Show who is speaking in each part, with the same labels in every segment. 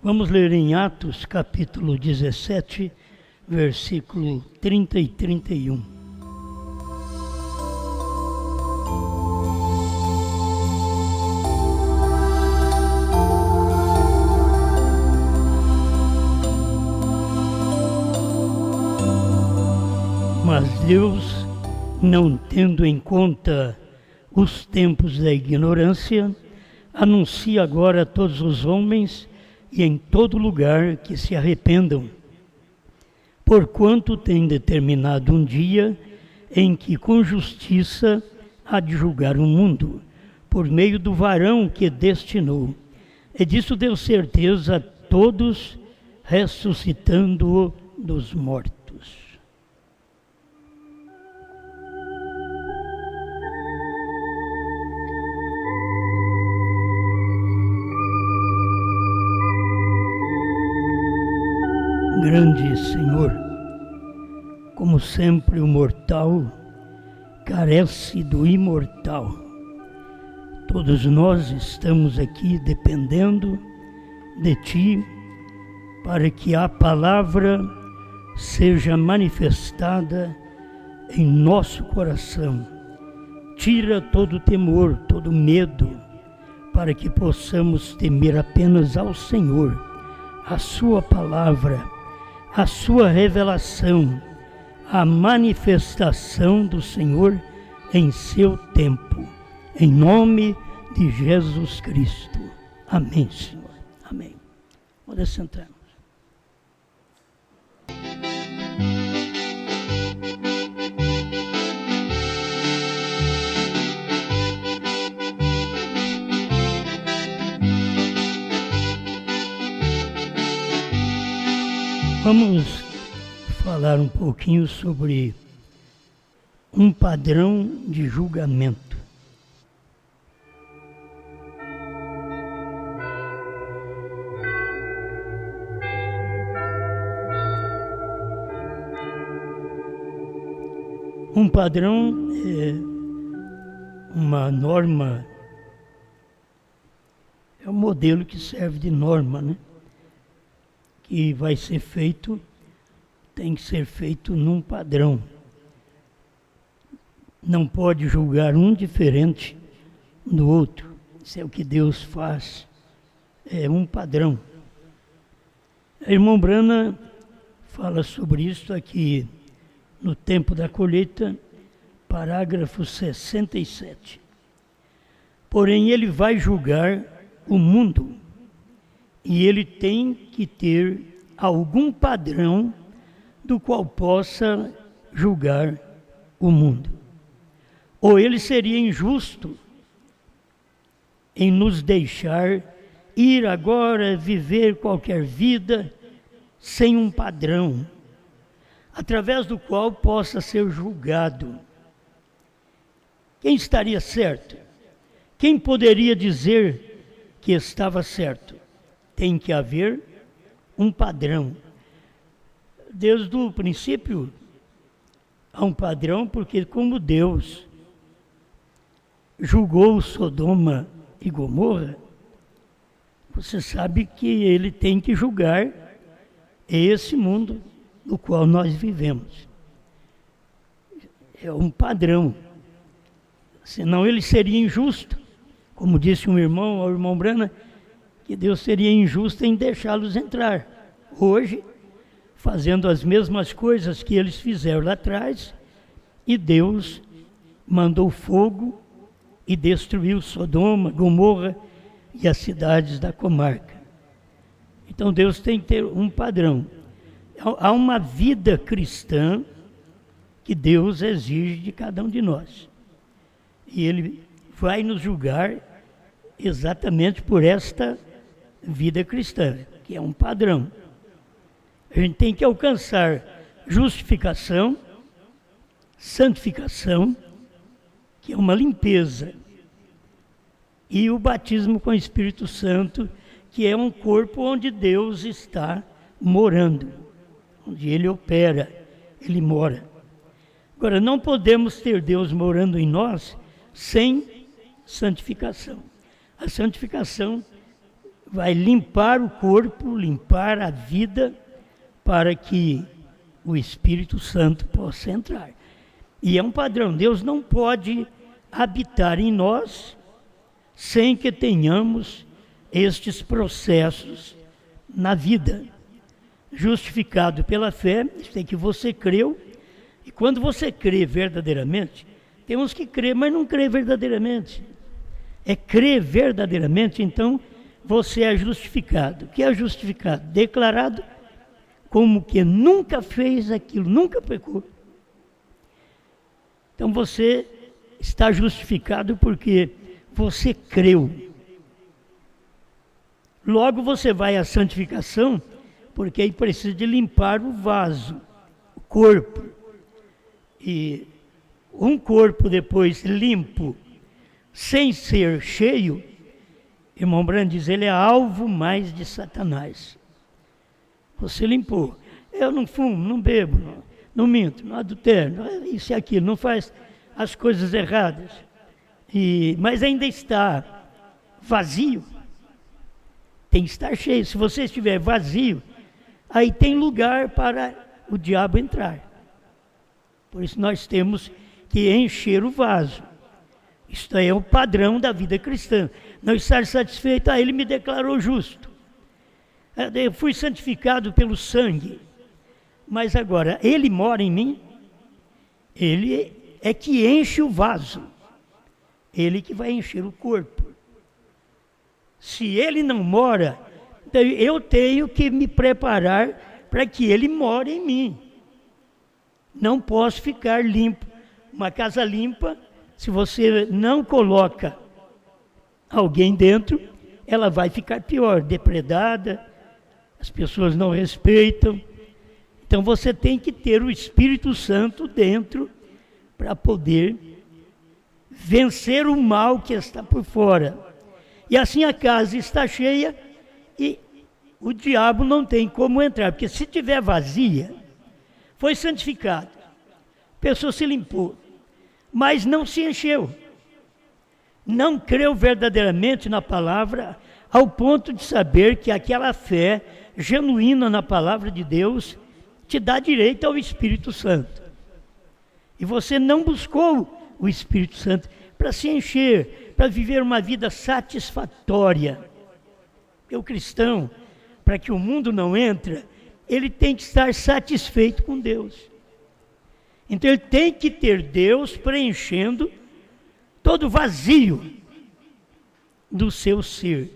Speaker 1: Vamos ler em Atos, capítulo 17, versículo 30 e 31. Mas Deus, não tendo em conta os tempos da ignorância, anuncia agora a todos os homens e em todo lugar que se arrependam, porquanto tem determinado um dia em que com justiça há de julgar o mundo, por meio do varão que destinou. E disso deu certeza a todos, ressuscitando-o dos mortos. Grande Senhor, como sempre o mortal carece do imortal. Todos nós estamos aqui dependendo de Ti para que a palavra seja manifestada em nosso coração. Tira todo temor, todo medo, para que possamos temer apenas ao Senhor, a Sua palavra, a sua revelação, a manifestação do Senhor em seu tempo. Em nome de Jesus Cristo. Amém, Senhor. Amém. Pode sentarmos. Vamos falar um pouquinho sobre um padrão de julgamento. Um padrão é uma norma, é um modelo que serve de norma, né? Que vai ser feito, tem que ser feito num padrão. Não pode julgar um diferente do outro. Isso é o que Deus faz. É um padrão. A irmã Brana fala sobre isso aqui no Tempo da Colheita, parágrafo 67. Porém, ele vai julgar o mundo. E ele tem que ter algum padrão do qual possa julgar o mundo. Ou ele seria injusto em nos deixar ir agora viver qualquer vida sem um padrão, através do qual possa ser julgado. Quem estaria certo? Quem poderia dizer que estava certo? Tem que haver um padrão. Desde o princípio, há um padrão, porque como Deus julgou Sodoma e Gomorra, você sabe que Ele tem que julgar esse mundo no qual nós vivemos. É um padrão. Senão Ele seria injusto. Como disse um irmão, o irmão Brana, que Deus seria injusto em deixá-los entrar. Hoje, fazendo as mesmas coisas que eles fizeram lá atrás, e Deus mandou fogo e destruiu Sodoma, Gomorra e as cidades da comarca. Então Deus tem que ter um padrão. Há uma vida cristã que Deus exige de cada um de nós. E Ele vai nos julgar exatamente por esta vida cristã, que é um padrão. A gente tem que alcançar justificação, santificação, que é uma limpeza, e o batismo com o Espírito Santo, que é um corpo onde Deus está morando, onde Ele opera, Ele mora. Agora, não podemos ter Deus morando em nós sem santificação. A santificação vai limpar o corpo, limpar a vida, para que o Espírito Santo possa entrar. E é um padrão. Deus não pode habitar em nós sem que tenhamos estes processos na vida. Justificado pela fé, isso é que você creu, e quando você crê verdadeiramente, tem uns que crê, mas não crê verdadeiramente. É crer verdadeiramente, então você é justificado. O que é justificado? Declarado como que nunca fez aquilo, nunca pecou. Então você está justificado porque você creu. Logo você vai à santificação, porque aí precisa de limpar o vaso, o corpo. E um corpo depois limpo, sem ser cheio, irmão Brando diz, ele é alvo mais de Satanás. Você limpou. Eu não fumo, não bebo, não minto, não adultero, isso e aquilo, não faz as coisas erradas. Mas ainda está vazio. Tem que estar cheio. Se você estiver vazio, aí tem lugar para o diabo entrar. Por isso nós temos que encher o vaso. Isto é o padrão da vida cristã. Não estar satisfeito, ele me declarou justo. Eu fui santificado pelo sangue. Mas agora, ele mora em mim, ele é que enche o vaso. Ele que vai encher o corpo. Se ele não mora, então eu tenho que me preparar para que ele more em mim. Não posso ficar limpo. Uma casa limpa, se você não coloca alguém dentro, ela vai ficar pior, depredada, as pessoas não respeitam. Então você tem que ter o Espírito Santo dentro para poder vencer o mal que está por fora. E assim a casa está cheia e o diabo não tem como entrar, porque se estiver vazia, foi santificado, a pessoa se limpou, mas não se encheu, não creu verdadeiramente na palavra, ao ponto de saber que aquela fé genuína na palavra de Deus te dá direito ao Espírito Santo. E você não buscou o Espírito Santo para se encher, para viver uma vida satisfatória. Porque o cristão, para que o mundo não entre, ele tem que estar satisfeito com Deus. Então ele tem que ter Deus preenchendo todo o vazio do seu ser.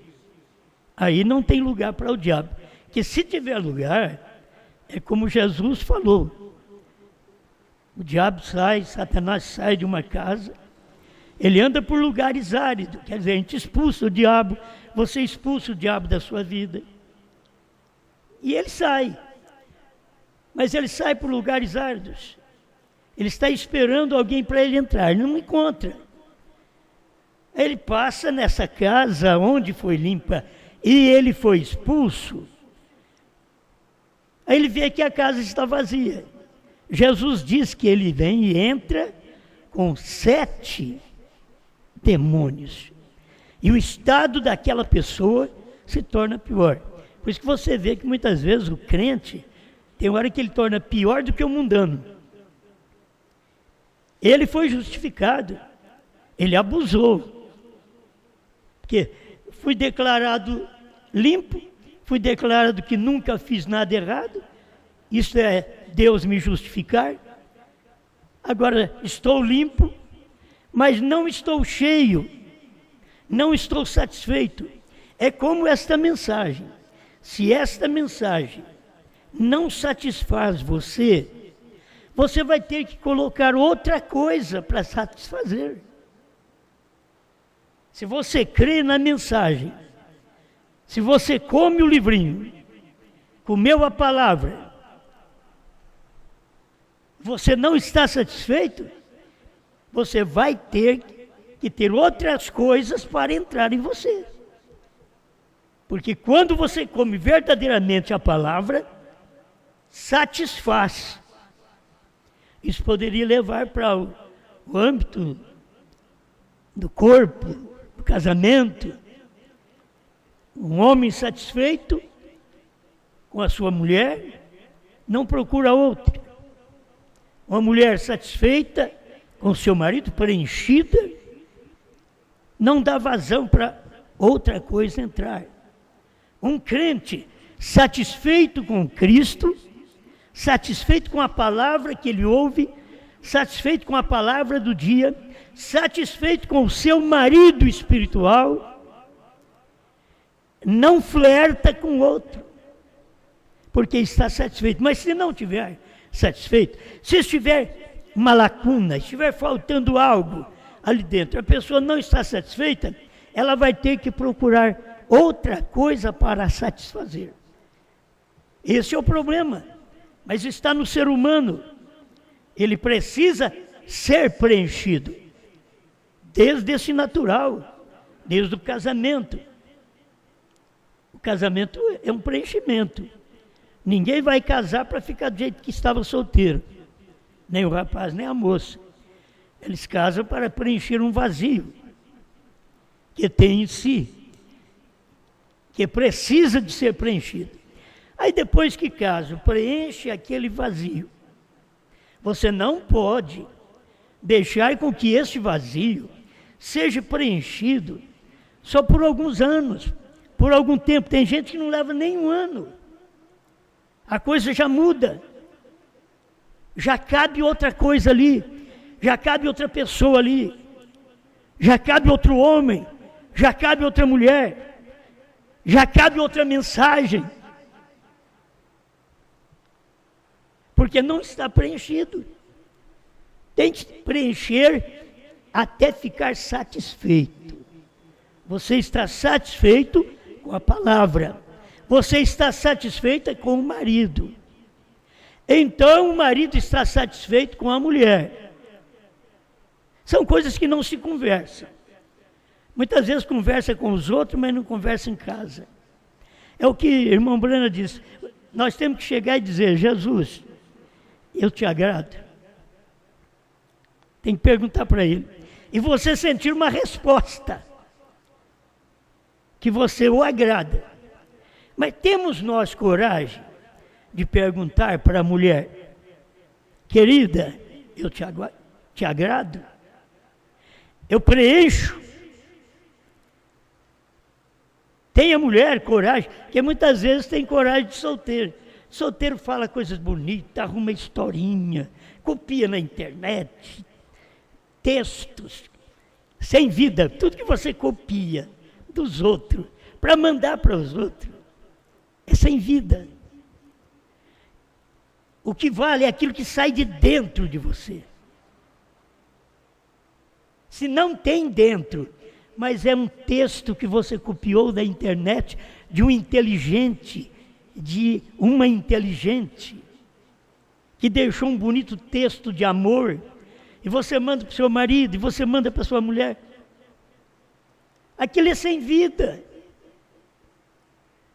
Speaker 1: Aí não tem lugar para o diabo. Porque se tiver lugar, é como Jesus falou. O diabo sai, Satanás sai de uma casa, ele anda por lugares áridos, quer dizer, a gente expulsa o diabo, você expulsa o diabo da sua vida. E ele sai, mas ele sai por lugares áridos. Ele está esperando alguém para ele entrar, ele não encontra. Ele passa nessa casa onde foi limpa e ele foi expulso. Aí ele vê que a casa está vazia. Jesus diz que ele vem e entra com 7 demônios. E o estado daquela pessoa se torna pior. Por isso que você vê que muitas vezes o crente, tem hora que ele torna pior do que o mundano. Ele foi justificado, ele abusou. Porque fui declarado limpo, fui declarado que nunca fiz nada errado, isso é Deus me justificar. Agora estou limpo, mas não estou cheio, não estou satisfeito. É como esta mensagem. Se esta mensagem não satisfaz você, você vai ter que colocar outra coisa para satisfazer. Se você crê na mensagem, se você come o livrinho, comeu a palavra, você não está satisfeito, você vai ter que ter outras coisas para entrar em você. Porque quando você come verdadeiramente a palavra, satisfaz. Isso poderia levar para o âmbito do corpo, do casamento. Um homem satisfeito com a sua mulher não procura outra. Uma mulher satisfeita com seu marido, preenchida, não dá vazão para outra coisa entrar. Um crente satisfeito com Cristo, satisfeito com a palavra que ele ouve, satisfeito com a palavra do dia, satisfeito com o seu marido espiritual, não flerta com outro, porque está satisfeito. Mas se não estiver satisfeito, se estiver uma lacuna, estiver faltando algo ali dentro, a pessoa não está satisfeita, ela vai ter que procurar outra coisa para satisfazer. Esse é o problema, mas está no ser humano. Ele precisa ser preenchido, desde esse natural, desde o casamento. O casamento é um preenchimento. Ninguém vai casar para ficar do jeito que estava solteiro, nem o rapaz, nem a moça. Eles casam para preencher um vazio que tem em si, que precisa de ser preenchido. Aí depois que casam, preenche aquele vazio. Você não pode deixar com que esse vazio seja preenchido só por alguns anos, por algum tempo. Tem gente que não leva nem um ano. A coisa já muda. Já cabe outra coisa ali. Já cabe outra pessoa ali. Já cabe outro homem. Já cabe outra mulher. Já cabe outra mensagem. Porque não está preenchido. Tem que preencher até ficar satisfeito. Você está satisfeito com a palavra. Você está satisfeita com o marido. Então o marido está satisfeito com a mulher. São coisas que não se conversam. Muitas vezes conversa com os outros, mas não conversa em casa. É o que o irmão Brana disse. Nós temos que chegar e dizer: Jesus, eu te agrado. Tem que perguntar para ele. E você sentir uma resposta que você o agrada. Mas temos nós coragem de perguntar para a mulher: querida, eu te agrado? Eu preencho? Tem a mulher coragem, porque muitas vezes tem coragem de solteiro. Solteiro fala coisas bonitas, arruma historinha, copia na internet, textos, sem vida, tudo que você copia dos outros, para mandar para os outros, é sem vida. O que vale é aquilo que sai de dentro de você. Se não tem dentro, mas é um texto que você copiou da internet, de um inteligente, de uma inteligente, que deixou um bonito texto de amor, e você manda para o seu marido, e você manda para a sua mulher, aquilo é sem vida.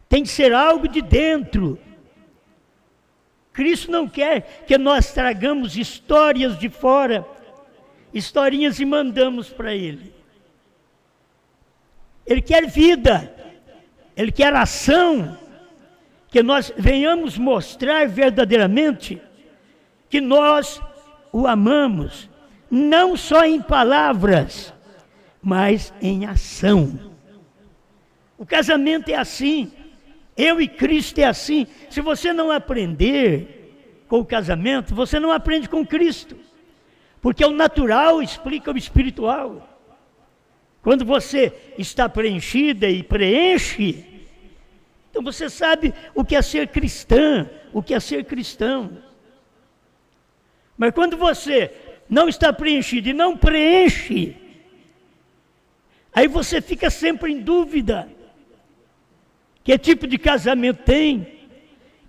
Speaker 1: Tem que ser algo de dentro. Cristo não quer que nós tragamos histórias de fora, historinhas e mandamos para Ele. Ele quer vida, Ele quer ação, que nós venhamos mostrar verdadeiramente que nós o amamos, não só em palavras, mas em ação. O casamento é assim, eu e Cristo é assim. Se você não aprender com o casamento, você não aprende com Cristo, porque o natural explica o espiritual. Quando você está preenchida e preenche, então você sabe o que é ser cristã, o que é ser cristão. Mas quando você não está preenchido e não preenche, aí você fica sempre em dúvida. Que tipo de casamento tem?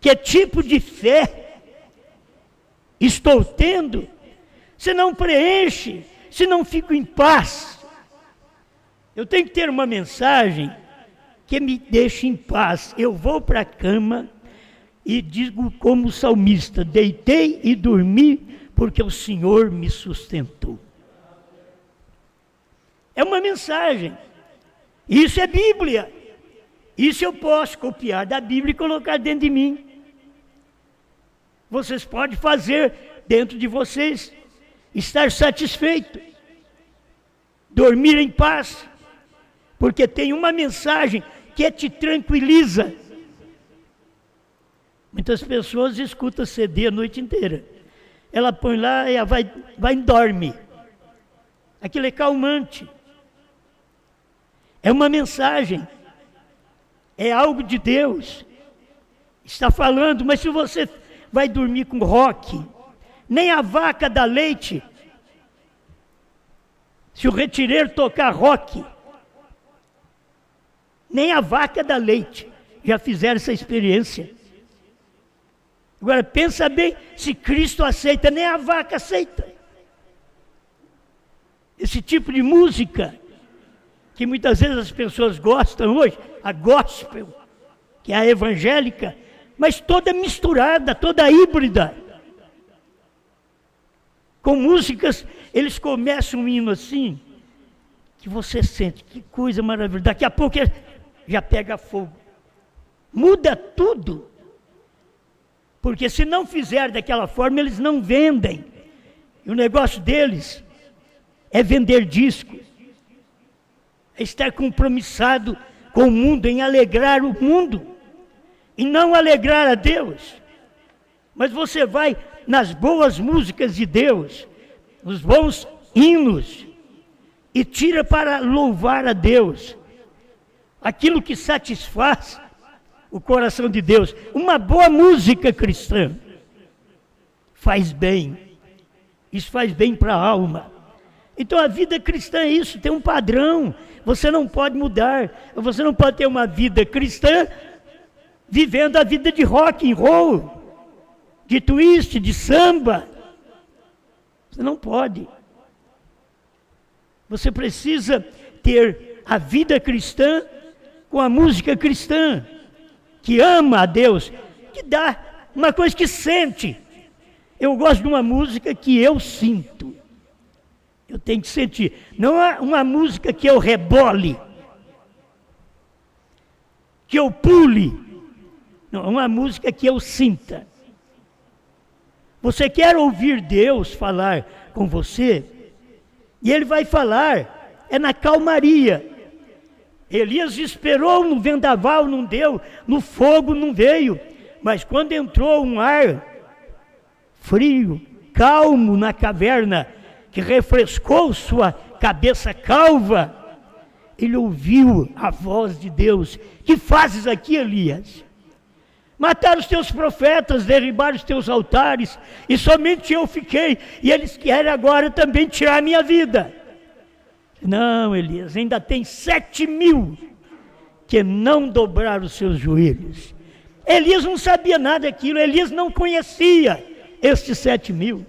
Speaker 1: Que tipo de fé estou tendo? Se não preenche, se não fico em paz. Eu tenho que ter uma mensagem que me deixe em paz. Eu vou para a cama e digo como salmista: deitei e dormi porque o Senhor me sustentou. É uma mensagem. Isso é Bíblia. Isso eu posso copiar da Bíblia e colocar dentro de mim. Vocês podem fazer dentro de vocês, estar satisfeito, dormir em paz, porque tem uma mensagem que te tranquiliza. Muitas pessoas escutam CD a noite inteira. Ela põe lá e vai e dorme. Aquilo é calmante. É uma mensagem. É algo de Deus. Está falando, mas se você vai dormir com rock, nem a vaca dá leite. Se o retireiro tocar rock, nem a vaca dá leite. Já fizeram essa experiência. Agora pensa bem, se Cristo aceita, nem a vaca aceita. Esse tipo de música, que muitas vezes as pessoas gostam hoje, a gospel, que é a evangélica, mas toda misturada, toda híbrida. Com músicas, eles começam um hino assim, que você sente, que coisa maravilhosa. Daqui a pouco já pega fogo. Muda tudo. Porque se não fizer daquela forma, eles não vendem. E o negócio deles é vender disco. É estar compromissado com o mundo, em alegrar o mundo. E não alegrar a Deus. Mas você vai nas boas músicas de Deus, nos bons hinos, e tira para louvar a Deus. Aquilo que satisfaz o coração de Deus. Uma boa música cristã faz bem. Isso faz bem para a alma. Então a vida cristã é isso, tem um padrão. Você não pode mudar. Você não pode ter uma vida cristã vivendo a vida de rock and roll, de twist, de samba. Você não pode. Você precisa ter a vida cristã com a música cristã, que ama a Deus, que dá uma coisa que sente. Eu gosto de uma música que eu sinto. Eu tenho que sentir. Não é uma música que eu rebole, que eu pule. Não, é uma música que eu sinta. Você quer ouvir Deus falar com você? E Ele vai falar, é na calmaria. Elias esperou no vendaval, não deu, no fogo não veio. Mas quando entrou um ar frio, calmo na caverna, que refrescou sua cabeça calva, ele ouviu a voz de Deus. Que fazes aqui, Elias? Mataram os teus profetas, derribaram os teus altares, e somente eu fiquei, e eles querem agora também tirar a minha vida. Não, Elias, ainda tem 7.000 que não dobraram os seus joelhos. Elias não sabia nada daquilo, Elias não conhecia estes 7.000.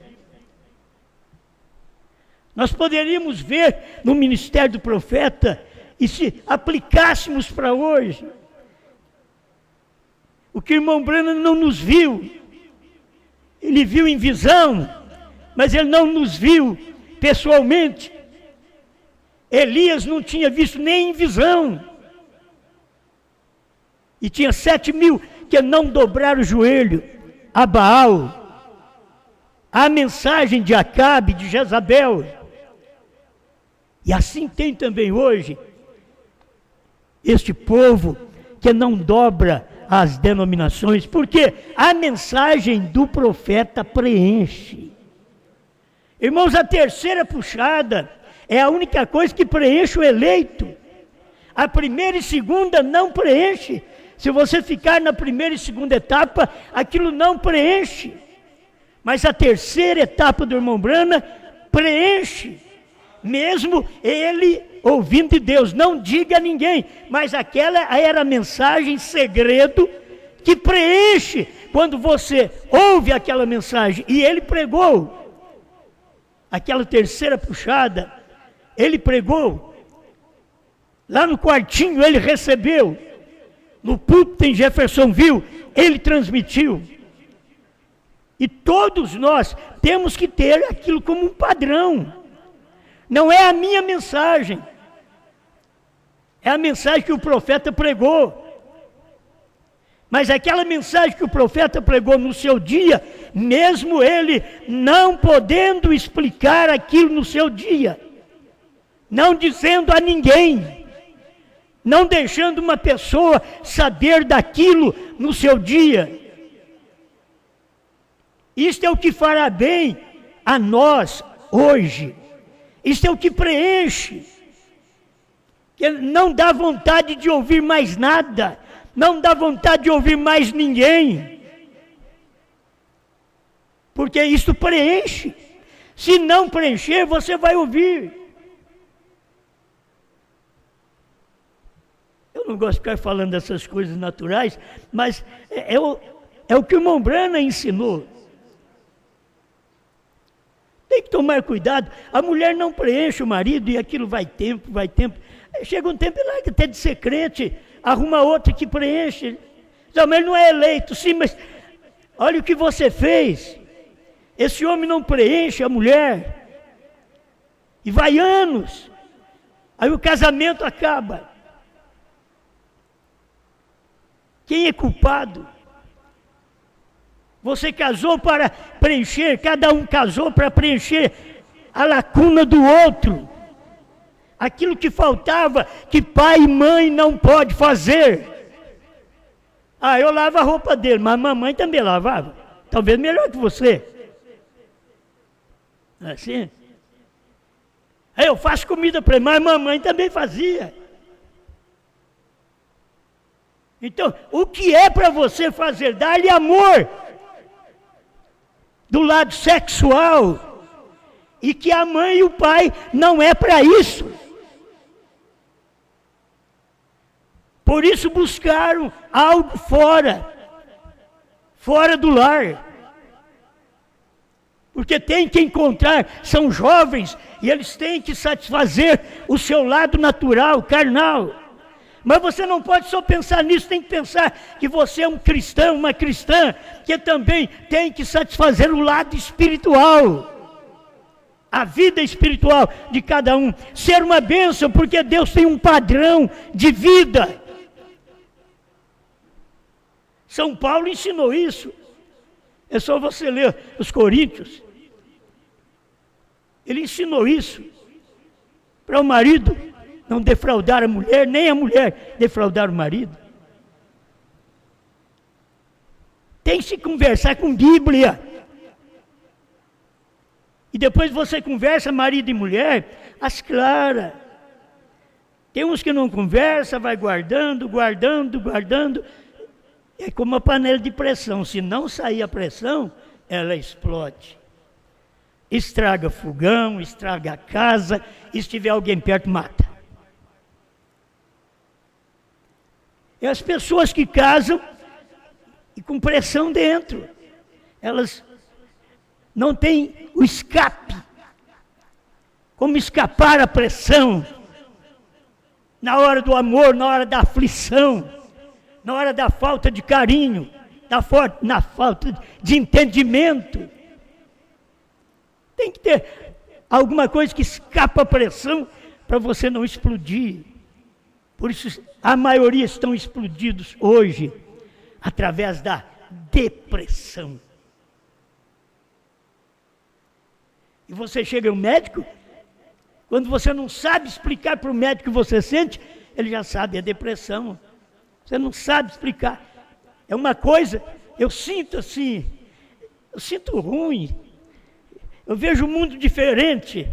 Speaker 1: Nós poderíamos ver no ministério do profeta, e se aplicássemos para hoje, o que o irmão Branham não nos viu, ele viu em visão, mas ele não nos viu pessoalmente. Elias não tinha visto nem em visão. E tinha 7.000 que não dobraram o joelho a Baal, a mensagem de Acabe, de Jezabel. E assim tem também hoje este povo que não dobra as denominações, porque a mensagem do profeta preenche. Irmãos, a terceira puxada é a única coisa que preenche o eleito. A primeira e segunda não preenche. Se você ficar na primeira e segunda etapa, aquilo não preenche. Mas a terceira etapa do irmão Branham preenche. Mesmo ele ouvindo de Deus, não diga a ninguém, mas aquela era a mensagem segredo que preenche quando você ouve aquela mensagem. E ele pregou aquela terceira puxada, ele pregou lá no quartinho, ele recebeu no púlpito em Jeffersonville, ele transmitiu. E todos nós temos que ter aquilo como um padrão. Não é a minha mensagem, é a mensagem que o profeta pregou. Mas aquela mensagem que o profeta pregou no seu dia, mesmo ele não podendo explicar aquilo no seu dia, não dizendo a ninguém, não deixando uma pessoa saber daquilo no seu dia. Isto é o que fará bem a nós hoje. Isto é o que preenche. Que não dá vontade de ouvir mais nada. Não dá vontade de ouvir mais ninguém. Porque isto preenche. Se não preencher, você vai ouvir. Eu não gosto de ficar falando dessas coisas naturais, mas é o que o irmão Brana ensinou. Tem que tomar cuidado. A mulher não preenche o marido e aquilo vai tempo. Chega um tempo e larga até de ser crente, arruma outro que preenche. Não, mas ele não é eleito. Sim, mas olha o que você fez. Esse homem não preenche a mulher. E vai anos. Aí o casamento acaba. Quem é culpado? Você casou para preencher, cada um casou para preencher a lacuna do outro. Aquilo que faltava, que pai e mãe não pode fazer. Ah, eu lavo a roupa dele, mas a mamãe também lavava. Talvez melhor que você. Assim? Aí eu faço comida para ele, mas a mamãe também fazia. Então, o que é para você fazer? Dar-lhe amor. Do lado sexual, e que a mãe e o pai não é para isso. Por isso buscaram algo fora do lar. Porque tem que encontrar, são jovens, e eles têm que satisfazer o seu lado natural, carnal. Mas você não pode só pensar nisso, tem que pensar que você é um cristão, uma cristã, que também tem que satisfazer o lado espiritual, a vida espiritual de cada um, ser uma bênção, porque Deus tem um padrão de vida. São Paulo ensinou isso, é só você ler os Coríntios, ele ensinou isso, para o marido não defraudar a mulher, nem a mulher defraudar o marido. Tem que se conversar com Bíblia. E depois você conversa, marido e mulher, às claras. Tem uns que não conversam, vai guardando. É como uma panela de pressão. Se não sair a pressão, ela explode. Estraga fogão, estraga a casa, e se tiver alguém perto, mata. E as pessoas que casam e com pressão dentro, elas não têm o escape, como escapar à pressão, na hora do amor, na hora da aflição, na hora da falta de carinho, na falta de entendimento. Tem que ter alguma coisa que escapa à pressão para você não explodir. Por isso, a maioria estão explodidos hoje, através da depressão. E você chega ao médico, quando você não sabe explicar para o médico o que você sente, ele já sabe, é depressão. Você não sabe explicar. É uma coisa, eu sinto assim, eu sinto ruim, eu vejo o mundo diferente.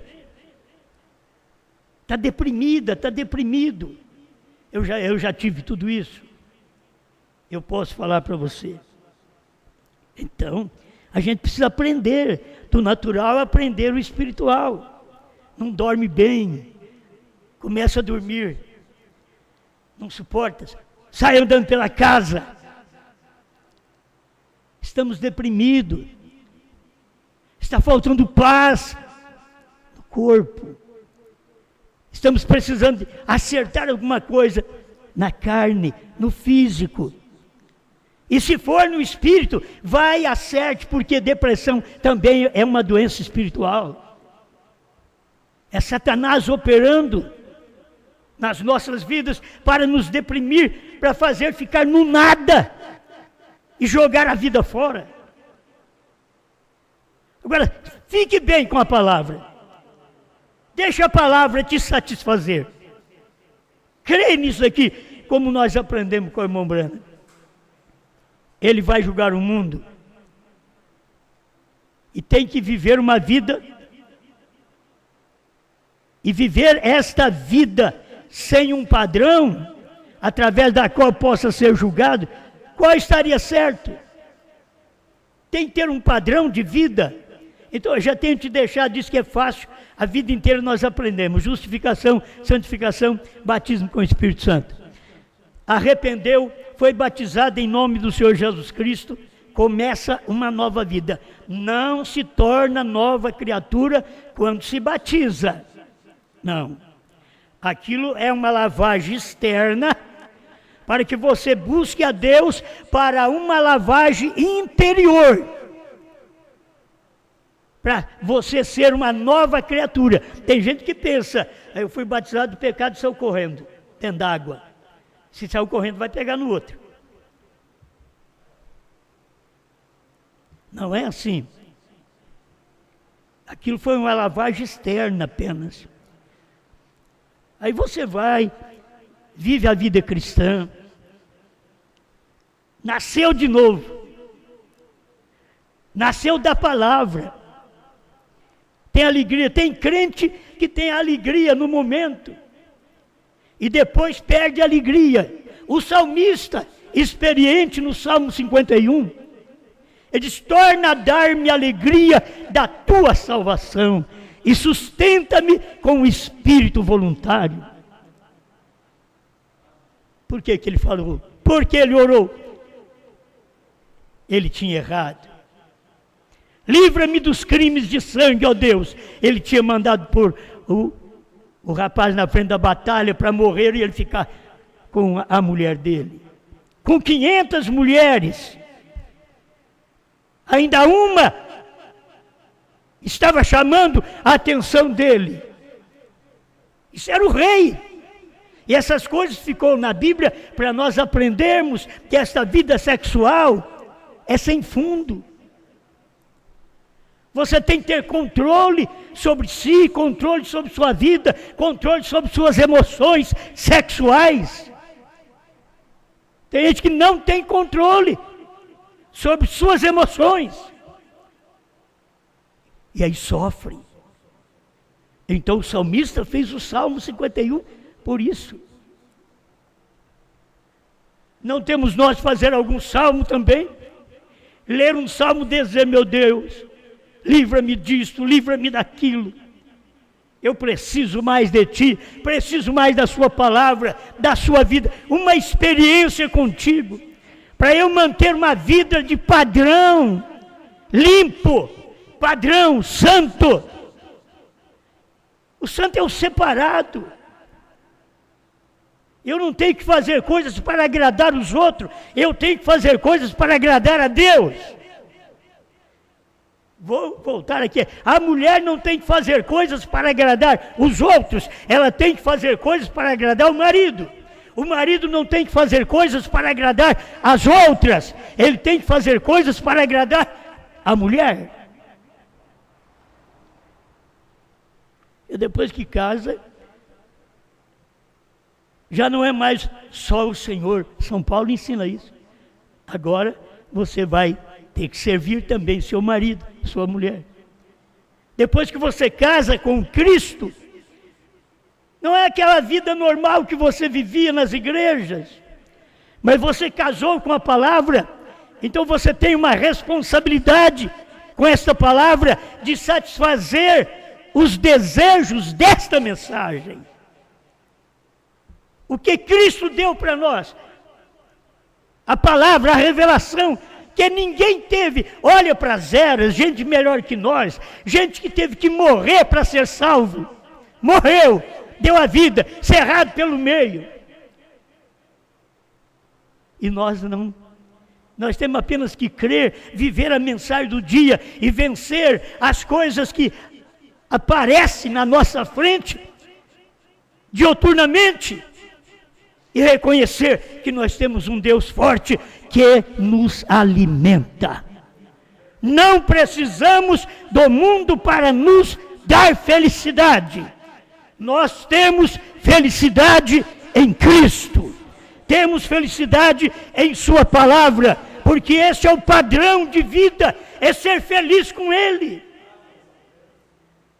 Speaker 1: Está deprimida, está deprimido. Eu já tive tudo isso. Eu posso falar para você. Então, a gente precisa aprender do natural, aprender o espiritual. Não dorme bem, começa a dormir, não suporta, sai andando pela casa. Estamos deprimidos, está faltando paz no corpo. Estamos precisando de acertar alguma coisa na carne, no físico. E se for no espírito, vai acerte, porque depressão também é uma doença espiritual. É Satanás operando nas nossas vidas para nos deprimir, para fazer ficar no nada. e jogar a vida fora. Agora, fique bem com a palavra. Deixa a palavra te satisfazer. Creia nisso aqui, como nós aprendemos com o irmão Brana. Ele vai julgar o mundo. E tem que viver uma vida. E viver esta vida sem um padrão, através da qual possa ser julgado, qual estaria certo? Tem que ter um padrão de vida. Então eu já tenho te deixado, diz que é fácil, a vida inteira nós aprendemos, justificação, santificação, batismo com o Espírito Santo. Arrependeu, foi batizado em nome do Senhor Jesus Cristo, começa uma nova vida. Não se torna nova criatura quando se batiza. Não. Aquilo é uma lavagem externa, para que você busque a Deus para uma lavagem interior. Para você ser uma nova criatura. Tem gente que pensa, eu fui batizado do pecado e saiu correndo, dentro d'água. Se saiu correndo, vai pegar no outro. Não é assim. Aquilo foi uma lavagem externa apenas. Aí você vai, vive a vida cristã, nasceu de novo, nasceu da palavra, tem alegria, tem crente que tem alegria no momento, e depois perde a alegria. O salmista, experiente no Salmo 51, ele diz, torna a dar-me alegria da tua salvação, e sustenta-me com o espírito voluntário. Por que ele falou? Porque ele orou. Ele tinha errado. Livra-me dos crimes de sangue, ó Deus. Ele tinha mandado pôr o rapaz na frente da batalha para morrer e ele ficar com a mulher dele. Com 500 mulheres. Ainda uma estava chamando a atenção dele. Isso era o rei. E essas coisas ficou na Bíblia para nós aprendermos que esta vida sexual é sem fundo. Você tem que ter controle sobre si, controle sobre sua vida, controle sobre suas emoções sexuais. Tem gente que não tem controle sobre suas emoções. E aí sofre. Então o salmista fez o Salmo 51 por isso. Não temos nós fazer algum salmo também? Ler um salmo e dizer, meu Deus, livra-me disto, livra-me daquilo. Eu preciso mais de ti, preciso mais da sua palavra, da sua vida, uma experiência contigo, para eu manter uma vida de padrão, limpo, padrão, santo. O santo é o separado. Eu não tenho que fazer coisas para agradar os outros, eu tenho que fazer coisas para agradar a Deus. Vou voltar aqui. A mulher não tem que fazer coisas para agradar os outros, ela tem que fazer coisas para agradar o marido. O marido não tem que fazer coisas para agradar as outras, ele tem que fazer coisas para agradar a mulher. E depois que casa, já não é mais só o Senhor. São Paulo ensina isso. Agora você vai ter que servir também seu marido, sua mulher. Depois que você casa com Cristo, não é aquela vida normal que você vivia nas igrejas, mas você casou com a palavra, então você tem uma responsabilidade com esta palavra de satisfazer os desejos desta mensagem. O que Cristo deu para nós? A palavra, a revelação, que ninguém teve. Olha para as eras, gente melhor que nós, gente que teve que morrer para ser salvo. Morreu, deu a vida, cerrado pelo meio. E nós não. Nós temos apenas que crer, viver a mensagem do dia e vencer as coisas que aparecem na nossa frente, dioturnamente. e reconhecer que nós temos um Deus forte que nos alimenta. Não precisamos do mundo para nos dar felicidade. Nós temos felicidade em Cristo. Temos felicidade em Sua palavra, porque esse é o padrão de vida, é ser feliz com Ele.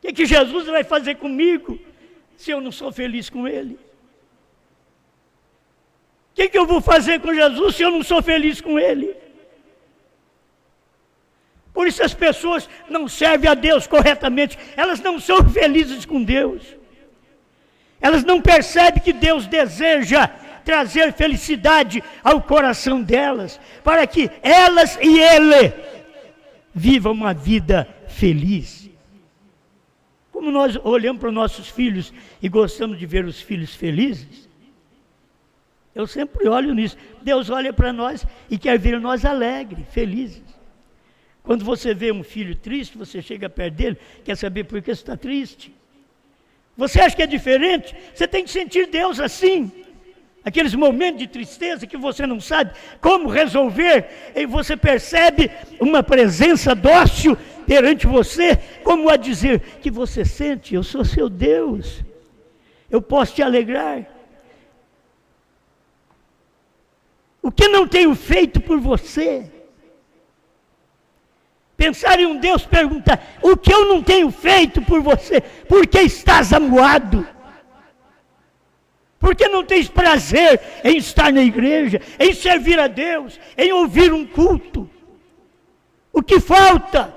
Speaker 1: O que Jesus vai fazer comigo se eu não sou feliz com Ele? O que eu vou fazer com Jesus se eu não sou feliz com Ele? Por isso as pessoas não servem a Deus corretamente, elas não são felizes com Deus. Elas não percebem que Deus deseja trazer felicidade ao coração delas, para que elas e Ele vivam uma vida feliz. Como nós olhamos para os nossos filhos e gostamos de ver os filhos felizes, eu sempre olho nisso. Deus olha para nós e quer ver nós alegres, felizes. Quando você vê um filho triste, você chega perto dele, quer saber por que você está triste. Você acha que é diferente? Você tem que sentir Deus assim. Aqueles momentos de tristeza que você não sabe como resolver, e você percebe uma presença dócil perante você, como a dizer que você sente: eu sou seu Deus, eu posso te alegrar. O que não tenho feito por você? Pensar em um Deus, perguntar: o que eu não tenho feito por você? Por que estás amuado? Por que não tens prazer em estar na igreja, em servir a Deus, em ouvir um culto? O que falta?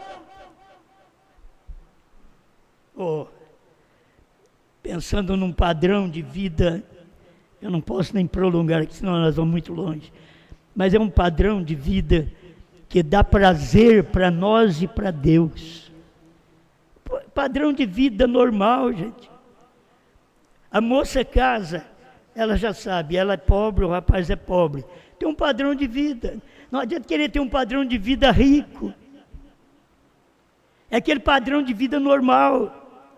Speaker 1: Pensando num padrão de vida, eu não posso nem prolongar aqui, senão nós vamos muito longe, mas é um padrão de vida que dá prazer para nós e para Deus. Padrão de vida normal, gente. A moça casa, ela já sabe, ela é pobre, o rapaz é pobre. Tem um padrão de vida. Não adianta querer ter um padrão de vida rico. É aquele padrão de vida normal.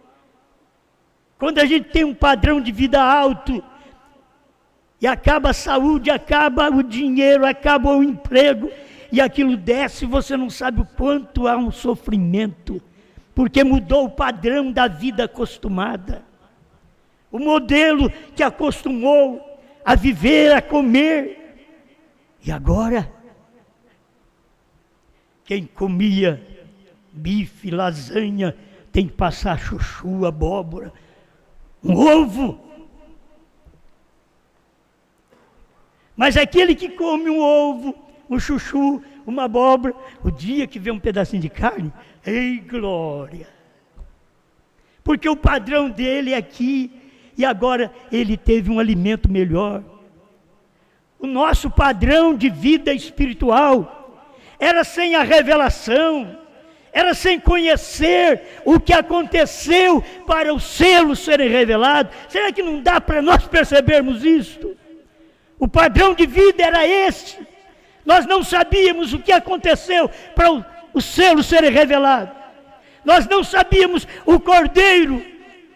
Speaker 1: Quando a gente tem um padrão de vida alto, e acaba a saúde, acaba o dinheiro, acaba o emprego, e aquilo desce, você não sabe o quanto há um sofrimento, porque mudou o padrão da vida acostumada. O modelo que acostumou a viver, a comer. E agora, quem comia bife, lasanha, tem que passar chuchu, abóbora, um ovo. Mas aquele que come um ovo, um chuchu, uma abóbora, o dia que vê um pedacinho de carne, ei glória! Porque o padrão dele é aqui, e agora ele teve um alimento melhor. O nosso padrão de vida espiritual era sem a revelação, era sem conhecer o que aconteceu para os selos serem revelados. Será que não dá para nós percebermos isto? O padrão de vida era esse. Nós não sabíamos o que aconteceu para os selos serem revelados. Nós não sabíamos, o cordeiro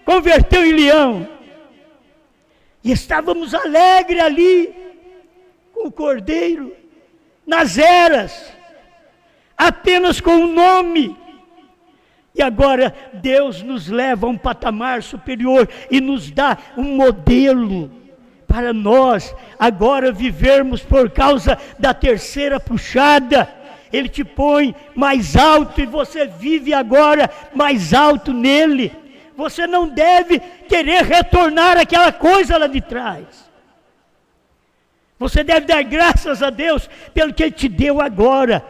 Speaker 1: converteu em leão. E estávamos alegres ali, com o cordeiro, nas eras, apenas com o nome. E agora Deus nos leva a um patamar superior e nos dá um modelo para nós agora vivermos por causa da terceira puxada. Ele te põe mais alto e você vive agora mais alto nele. Você não deve querer retornar àquela coisa lá de trás. Você deve dar graças a Deus pelo que Ele te deu agora,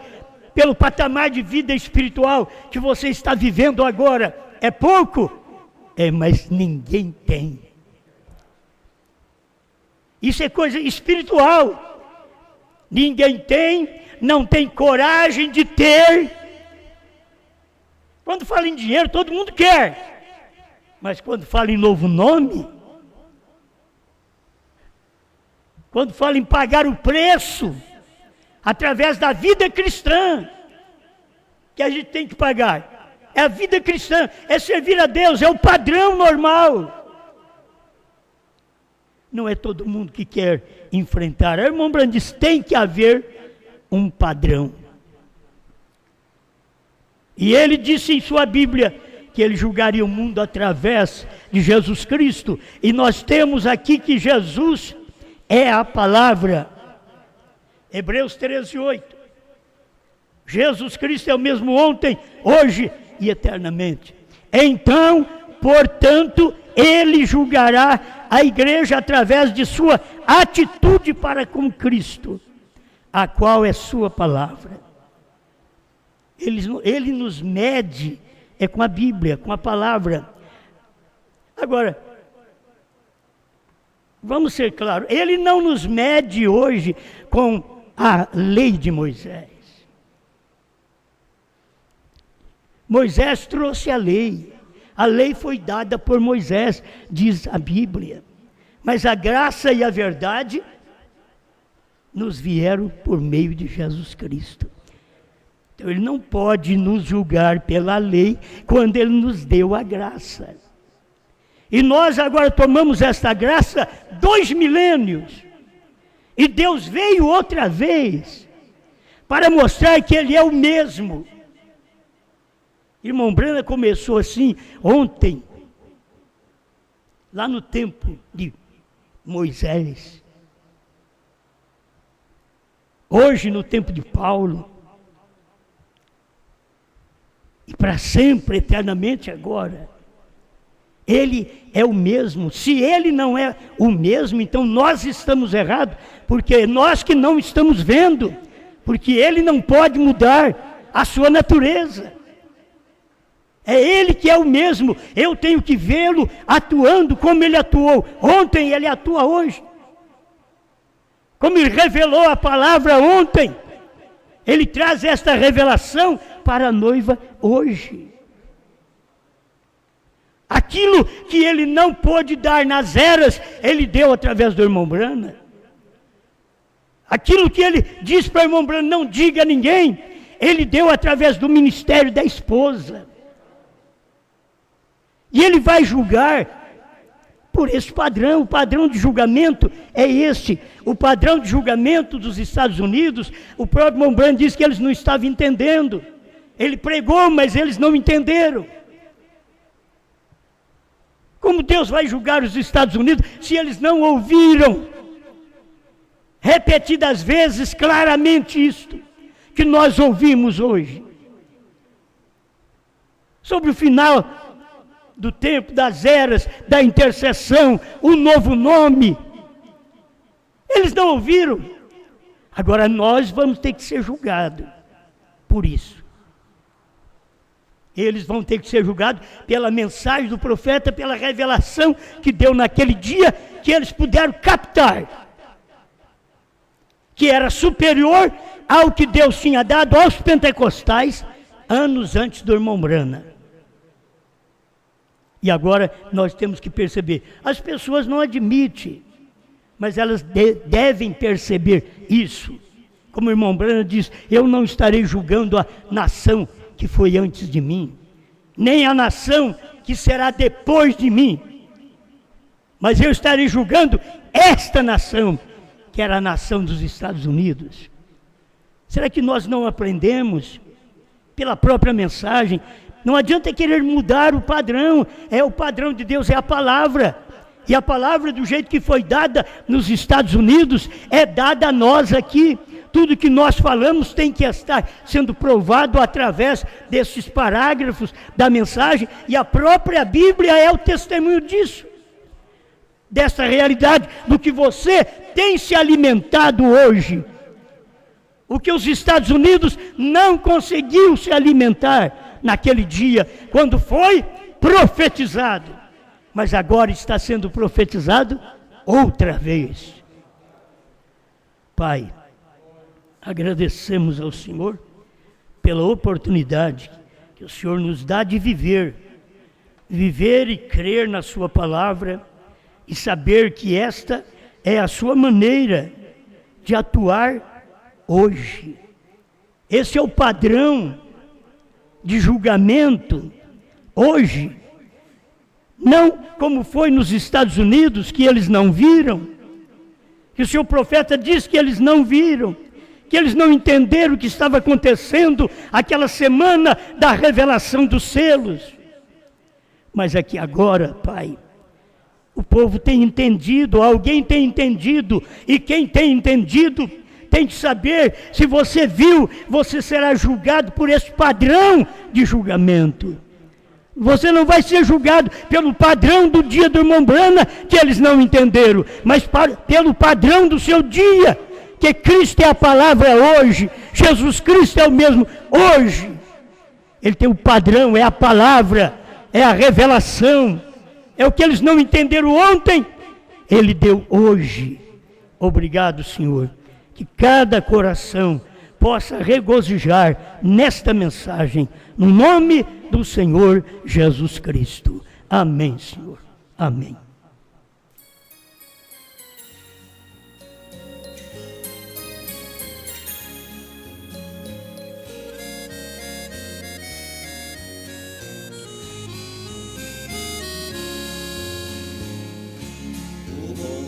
Speaker 1: pelo patamar de vida espiritual que você está vivendo agora. É pouco? É, mas ninguém tem. Isso é coisa espiritual. Ninguém tem, não tem coragem de ter. Quando fala em dinheiro, todo mundo quer. Mas quando fala em novo nome, quando fala em pagar o preço, através da vida cristã, que a gente tem que pagar, é a vida cristã, é servir a Deus, é o padrão normal. Não é todo mundo que quer enfrentar. O irmão Branham diz, tem que haver um padrão. E ele disse em sua Bíblia que ele julgaria o mundo através de Jesus Cristo. E nós temos aqui que Jesus é a palavra. Hebreus 13:8. Jesus Cristo é o mesmo ontem, hoje e eternamente. Então, portanto, ele julgará a igreja através de sua atitude para com Cristo, a qual é sua palavra. Ele nos mede com a Bíblia, com a palavra. Agora, vamos ser claros, ele não nos mede hoje com a lei de Moisés. Moisés trouxe a lei foi dada por Moisés, diz a Bíblia. Mas a graça e a verdade nos vieram por meio de Jesus Cristo. Então ele não pode nos julgar pela lei quando ele nos deu a graça. E nós agora tomamos esta graça 2 milênios. E Deus veio outra vez para mostrar que ele é o mesmo. Irmão Branham começou assim ontem, lá no tempo de Moisés. Hoje no tempo de Paulo. E para sempre, eternamente agora. Ele é o mesmo. Se ele não é o mesmo, então nós estamos errados, porque nós que não estamos vendo, porque ele não pode mudar a sua natureza. É ele que é o mesmo, eu tenho que vê-lo atuando como ele atuou ontem, ele atua hoje. Como ele revelou a palavra ontem, ele traz esta revelação para a noiva hoje. Aquilo que ele não pôde dar nas eras, ele deu através do irmão Branham. Aquilo que ele disse para o irmão Branham, não diga a ninguém, ele deu através do ministério da esposa. E ele vai julgar por esse padrão. O padrão de julgamento é este. O padrão de julgamento dos Estados Unidos, o próprio irmão Branham disse que eles não estavam entendendo. Ele pregou, mas eles não entenderam. Como Deus vai julgar os Estados Unidos se eles não ouviram repetidas vezes claramente isto que nós ouvimos hoje? Sobre o final do tempo, das eras, da intercessão, o novo nome. Eles não ouviram. Agora nós vamos ter que ser julgados por isso. Eles vão ter que ser julgados pela mensagem do profeta, pela revelação que deu naquele dia, que eles puderam captar, que era superior ao que Deus tinha dado aos pentecostais anos antes do irmão Branham. E agora nós temos que perceber, as pessoas não admitem, mas elas devem perceber isso. Como o irmão Branham diz, eu não estarei julgando a nação que foi antes de mim, nem a nação que será depois de mim, mas eu estarei julgando esta nação, que era a nação dos Estados Unidos. Será que nós não aprendemos pela própria mensagem? Não adianta querer mudar o padrão, o padrão de Deus é a palavra, e a palavra do jeito que foi dada nos Estados Unidos, é dada a nós aqui. Tudo que nós falamos tem que estar sendo provado através desses parágrafos da mensagem, e a própria Bíblia é o testemunho disso, dessa realidade, do que você tem se alimentado hoje. O que os Estados Unidos não conseguiu se alimentar naquele dia, quando foi profetizado, mas agora está sendo profetizado outra vez. Pai, agradecemos ao Senhor pela oportunidade que o Senhor nos dá de viver e crer na sua palavra, e saber que esta é a sua maneira de atuar hoje. Esse é o padrão de julgamento hoje Não como foi nos Estados Unidos, que eles não viram, que o seu profeta diz que eles não viram, que eles não entenderam o que estava acontecendo aquela semana da revelação dos selos. Mas aqui agora, Pai, o povo tem entendido, alguém tem entendido, e quem tem entendido tem que saber, se você viu, você será julgado por esse padrão de julgamento. Você não vai ser julgado pelo padrão do dia do irmão Brana, que eles não entenderam, mas pelo padrão do seu dia, que Cristo é a palavra hoje, Jesus Cristo é o mesmo hoje. Ele tem o padrão, é a palavra, é a revelação, é o que eles não entenderam ontem, Ele deu hoje. Obrigado, Senhor, que cada coração possa regozijar nesta mensagem, no nome do Senhor Jesus Cristo. Amém, Senhor. Amém.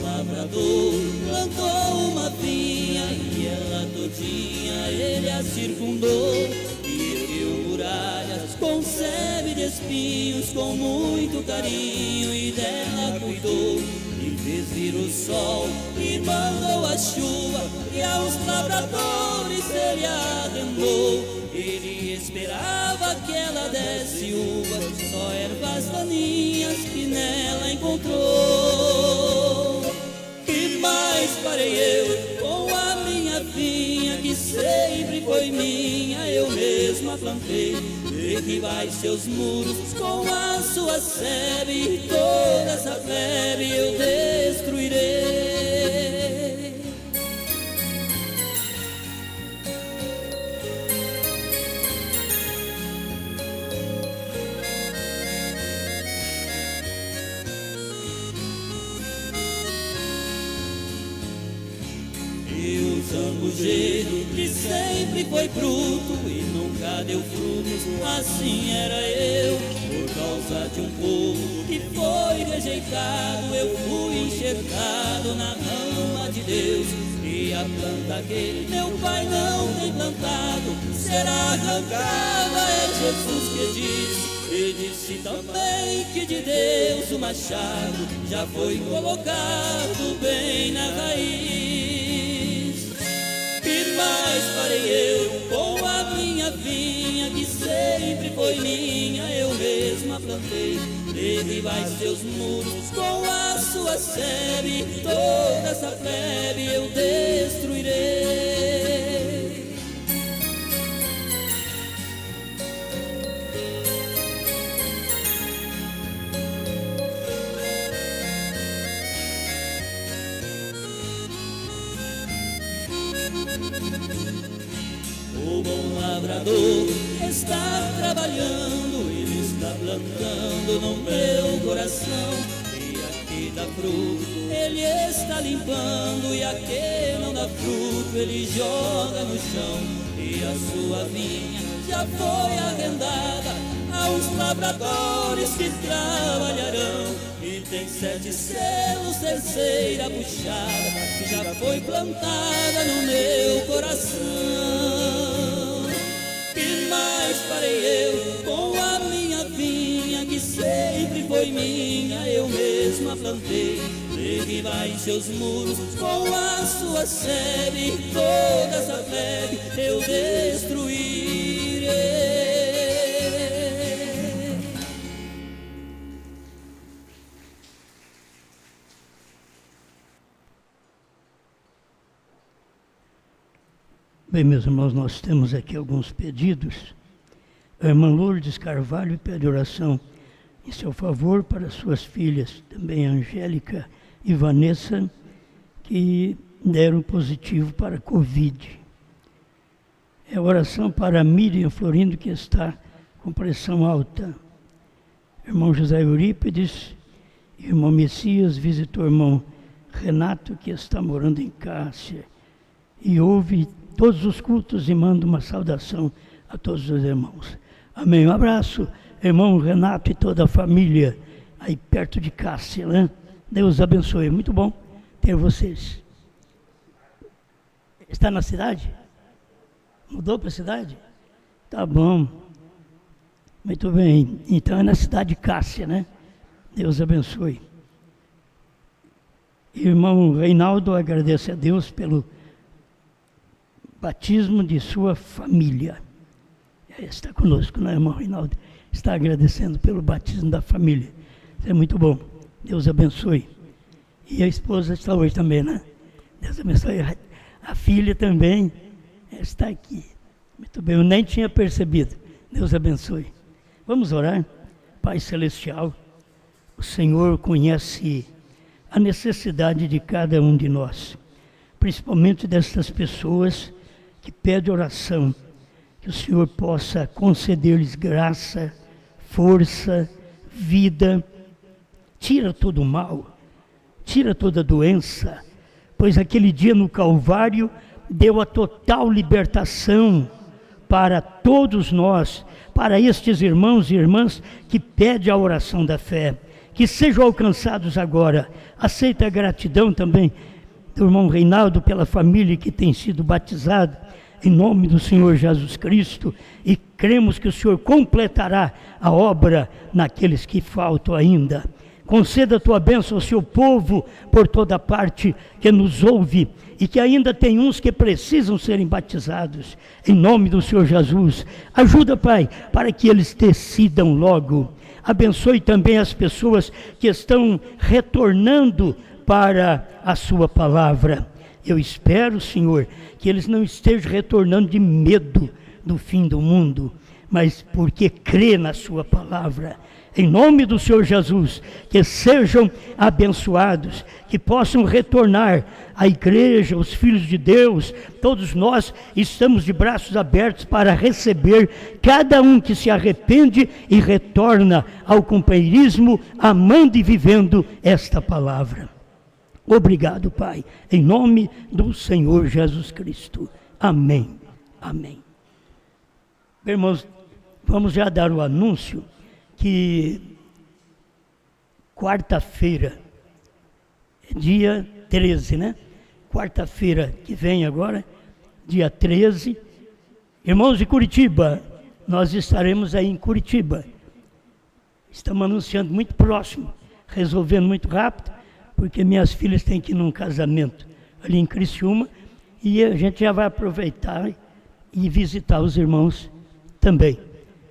Speaker 2: Lavrador plantou uma vinha e ela todinha ele a circundou, e ergueu muralhas com sebe de espinhos com muito carinho, e dela cuidou, e fez vir o sol e mandou a chuva, e aos lavradores ele arrendou. Ele esperava que ela desse uvas, só ervas daninhas que nela encontrou. Que mais farei eu com a minha vinha, que sempre foi minha, eu mesma plantei? Derribai seus muros com a sua sebe, e toda essa plebe eu destruirei. Zambujeiro que sempre foi bruto e nunca deu frutos, assim era eu. Por causa de um povo que foi rejeitado, eu fui enxertado na rama de Deus. E a planta que meu pai não tem plantado será arrancada, é Jesus que diz. E disse também que de Deus o machado já foi colocado bem na raiz. Que mais farei eu com a minha vinha, que sempre foi minha, eu mesma plantei? Derribai seus muros com a sua sebe, toda essa plebe eu destruirei. O bom lavrador está trabalhando, ele está plantando no meu coração. E aqui dá fruto, ele está limpando, e aqui não dá fruto, ele joga no chão. E a sua vinha já foi arrendada aos lavradores que trabalharão. E tem 7 selos, terceira puxada, que já foi plantada no meu coração. Que mais farei eu com a minha vinha, que sempre foi minha, eu mesma plantei? Derribai seus muros com a sua sebe, toda essa plebe eu destruirei.
Speaker 1: Bem, meus irmãos, nós temos aqui alguns pedidos. A irmã Lourdes Carvalho pede oração em seu favor para suas filhas, também Angélica e Vanessa, que deram positivo para a Covid. É oração para Miriam Florindo, que está com pressão alta. Irmão José Eurípides, irmão Messias, visitou o irmão Renato, que está morando em Cássia, e ouve todos os cultos e manda uma saudação a todos os irmãos. Amém. Um abraço, irmão Renato e toda a família. aí perto de Cássia, né? Deus abençoe, muito bom ter vocês. Está na cidade? Mudou para a cidade? Tá bom. Muito bem. Então é na cidade de Cássia, né? Deus abençoe. Irmão Reinaldo agradece a Deus pelo batismo de sua família. Está conosco, né, irmão Reinaldo? Está agradecendo pelo batismo da família. Isso é muito bom. Deus abençoe. E a esposa está hoje também, né? Deus abençoe. A filha também está aqui. Muito bem, eu nem tinha percebido. Deus abençoe. Vamos orar? Pai Celestial, o Senhor conhece a necessidade de cada um de nós, principalmente dessas pessoas que pedem oração, que o Senhor possa conceder-lhes graça, força, vida, tira todo o mal, tira toda doença, pois aquele dia no Calvário deu a total libertação para todos nós, para estes irmãos e irmãs que pedem a oração da fé, que sejam alcançados agora. Aceita a gratidão também do irmão Reinaldo pela família que tem sido batizada, em nome do Senhor Jesus Cristo, e cremos que o Senhor completará a obra naqueles que faltam ainda. Conceda a tua bênção ao seu povo por toda parte que nos ouve e que ainda tem uns que precisam serem batizados. Em nome do Senhor Jesus, ajuda, Pai, para que eles decidam logo. Abençoe também as pessoas que estão retornando para a sua palavra. Eu espero, Senhor, que eles não estejam retornando de medo do fim do mundo, mas porque crê na sua palavra. Em nome do Senhor Jesus, que sejam abençoados, que possam retornar à igreja, os filhos de Deus. Todos nós estamos de braços abertos para receber cada um que se arrepende e retorna ao companheirismo, amando e vivendo esta palavra. Obrigado, Pai, em nome do Senhor Jesus Cristo. Amém. Amém. Irmãos, vamos já dar o anúncio que quarta-feira, dia 13, né? Quarta-feira que vem agora, dia 13, irmãos de Curitiba, nós estaremos aí em Curitiba. Estamos anunciando muito próximo, resolvendo muito rápido, porque minhas filhas têm que ir num casamento ali em Criciúma, e a gente já vai aproveitar e visitar os irmãos também.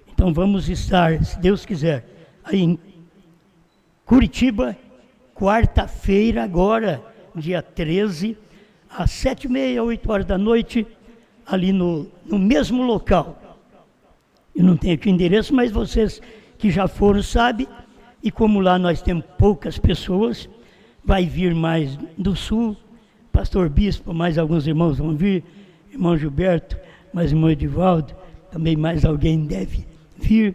Speaker 1: Então vamos estar, se Deus quiser, aí em Curitiba, quarta-feira agora, dia 13, às 7h30, 8 horas da noite, ali no mesmo local. Eu não tenho aqui o endereço, mas vocês que já foram sabem, e como lá nós temos poucas pessoas, vai vir mais do sul, pastor Bispo, mais alguns irmãos vão vir, irmão Gilberto, mais irmão Edivaldo, também mais alguém deve vir,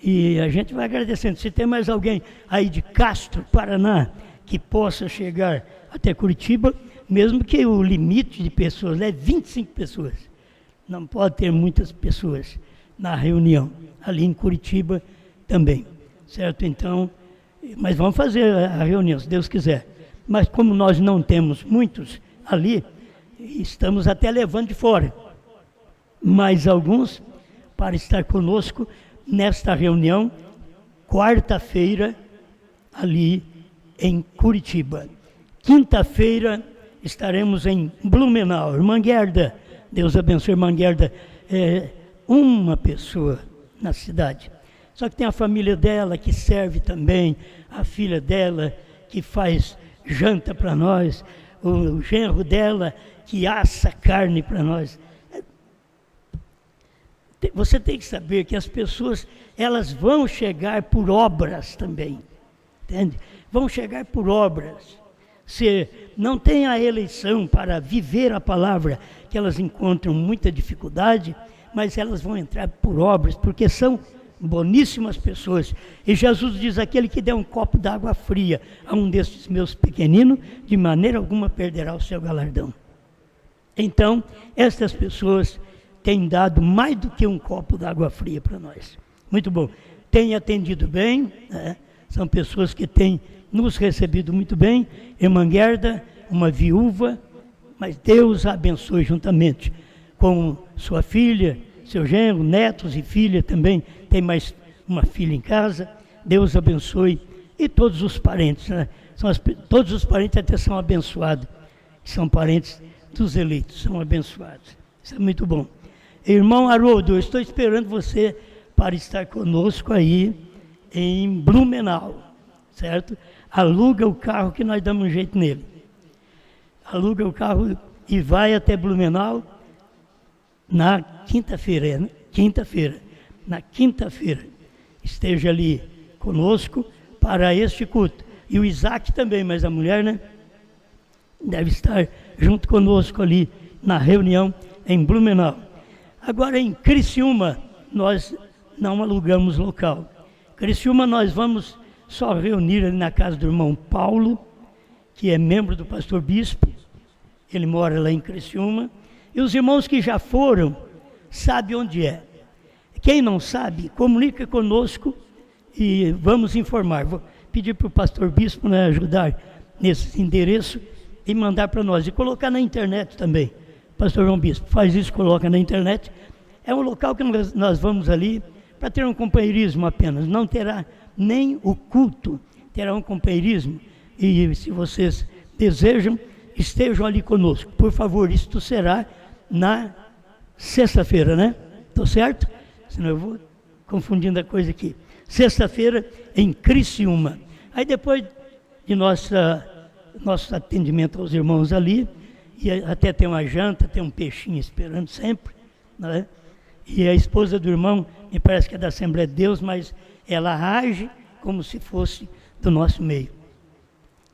Speaker 1: e a gente vai agradecendo. Se tem mais alguém aí de Castro, Paraná, que possa chegar até Curitiba, mesmo que o limite de pessoas é 25 pessoas, não pode ter muitas pessoas na reunião, ali em Curitiba também, certo? Então, mas vamos fazer a reunião, se Deus quiser. Mas como nós não temos muitos ali, estamos até levando de fora mais alguns para estar conosco nesta reunião, quarta-feira, ali em Curitiba. Quinta-feira estaremos em Blumenau. Irmã Gerda, Deus abençoe, irmã Gerda, uma pessoa na cidade. Só que tem a família dela que serve também, a filha dela que faz janta para nós, o genro dela que assa carne para nós. Você tem que saber que as pessoas, elas vão chegar por obras também, entende? Vão chegar por obras. Se não tem a eleição para viver a palavra, que elas encontram muita dificuldade, mas elas vão entrar por obras, porque são boníssimas pessoas. E Jesus diz: aquele que der um copo d'água fria a um destes meus pequeninos, de maneira alguma perderá o seu galardão. Então, estas pessoas têm dado mais do que um copo d'água fria para nós. Muito bom. Tem atendido bem, né? são pessoas que têm nos recebido muito bem. Irmã Gerda, uma viúva, mas Deus a abençoe juntamente com sua filha, seu genro, netos e filha também, tem mais uma filha em casa. Deus abençoe, e todos os parentes, né? Todos os parentes até são abençoados, são parentes dos eleitos, são abençoados. Isso é muito bom. Irmão Haroldo, eu estou esperando você para estar conosco aí em Blumenau, certo? Aluga o carro que nós damos um jeito nele. Aluga o carro e vai até Blumenau na quinta-feira, né? Na quinta-feira, esteja ali conosco para este culto. E o Isaac também, mas a mulher, né, deve estar junto conosco ali na reunião em Blumenau. Agora em Criciúma, nós não alugamos local. Criciúma nós vamos só reunir ali na casa do irmão Paulo, que é membro do pastor Bispo, ele mora lá em Criciúma, e os irmãos que já foram, sabem onde é. Quem não sabe, comunica conosco e vamos informar. Vou pedir para o pastor Bispo, né, ajudar nesse endereço e mandar para nós, e colocar na internet também. Pastor João Bispo, faz isso, coloca na internet. É um local que nós vamos ali para ter um companheirismo apenas, não terá nem o culto, terá um companheirismo, e se vocês desejam, estejam ali conosco. Por favor, isto será na sexta-feira, né? Estou certo? Senão eu vou confundindo a coisa aqui. Sexta-feira em Criciúma. Aí depois de nosso atendimento aos irmãos ali, e até tem uma janta, tem um peixinho esperando sempre, né? E a esposa do irmão, me parece que é da Assembleia de Deus, mas ela age como se fosse do nosso meio.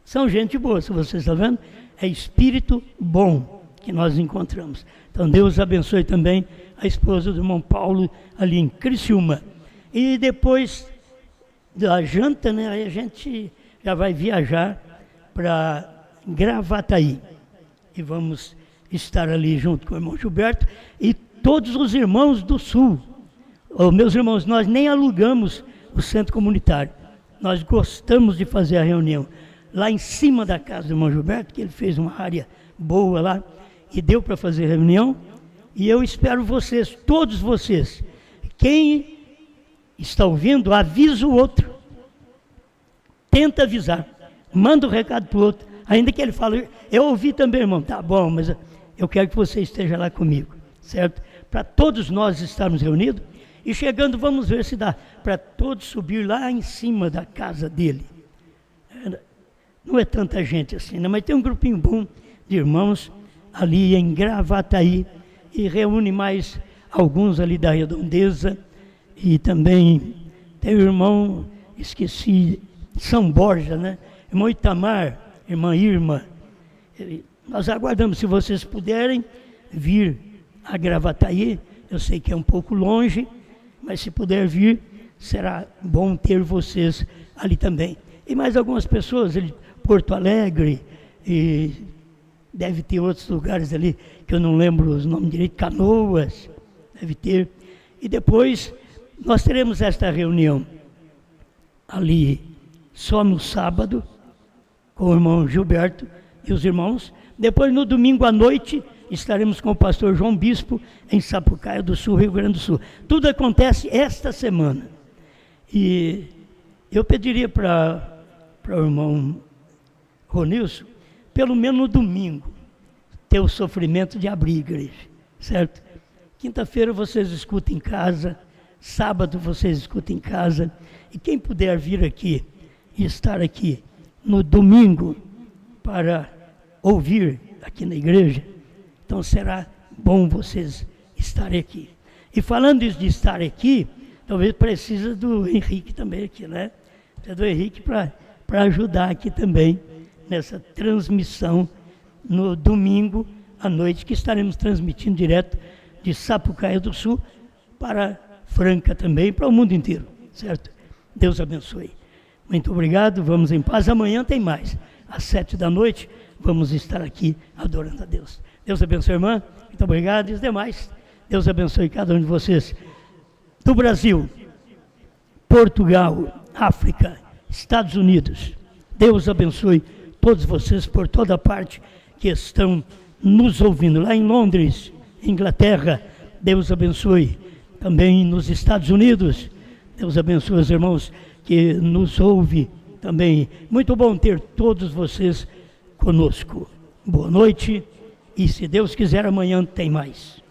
Speaker 1: São gente boa, se vocês estão vendo, é espírito bom que nós encontramos. Então Deus abençoe também a esposa do irmão Paulo ali em Criciúma. E depois da janta, né, aí a gente já vai viajar para Gravataí. E vamos estar ali junto com o irmão Gilberto e todos os irmãos do Sul. Oh, meus irmãos, nós nem alugamos o centro comunitário. Nós gostamos de fazer a reunião lá em cima da casa do irmão Gilberto, que ele fez uma área boa lá, e deu para fazer reunião. E eu espero vocês, todos vocês, quem está ouvindo, avisa o outro. Tenta avisar, manda um recado para o outro, ainda que ele fale, eu ouvi também, irmão, tá bom, mas eu quero que você esteja lá comigo, certo? Para todos nós estarmos reunidos, e chegando, vamos ver se dá para todos subir lá em cima da casa dele. Não é tanta gente assim, né? Mas tem um grupinho bom de irmãos ali em Gravataí, e reúne mais alguns ali da Redondeza, e também tem o irmão, esqueci, São Borja, né? Irmão Itamar, irmã Irma. Nós aguardamos, se vocês puderem vir a Gravataí, eu sei que é um pouco longe, mas se puder vir, será bom ter vocês ali também. E mais algumas pessoas ali, Porto Alegre, e deve ter outros lugares ali, que eu não lembro os nomes direito, Canoas, deve ter. E depois nós teremos esta reunião ali só no sábado, com o irmão Gilberto e os irmãos. Depois no domingo à noite estaremos com o pastor João Bispo em Sapucaia do Sul, Rio Grande do Sul. Tudo acontece esta semana. E eu pediria para o irmão Ronilson, pelo menos no domingo, ter o sofrimento de abrir a igreja, certo? Quinta-feira vocês escutam em casa, sábado vocês escutam em casa, e quem puder vir aqui e estar aqui no domingo para ouvir aqui na igreja, então será bom vocês estarem aqui. E falando isso de estar aqui, talvez precisa do Henrique também aqui, né? Precisa do Henrique para ajudar aqui também nessa transmissão no domingo à noite, que estaremos transmitindo direto de Sapucaia do Sul para Franca também, para o mundo inteiro, certo? Deus abençoe. Muito obrigado, vamos em paz. Amanhã tem mais, às 19h, vamos estar aqui adorando a Deus. Deus abençoe, irmã, muito obrigado. E os demais, Deus abençoe cada um de vocês. Do Brasil, Portugal, África, Estados Unidos. Deus abençoe todos vocês por toda parte que estão nos ouvindo. Lá em Londres, Inglaterra, Deus abençoe. Também nos Estados Unidos, Deus abençoe os irmãos que nos ouvem também. Muito bom ter todos vocês conosco. Boa noite e, se Deus quiser, amanhã tem mais.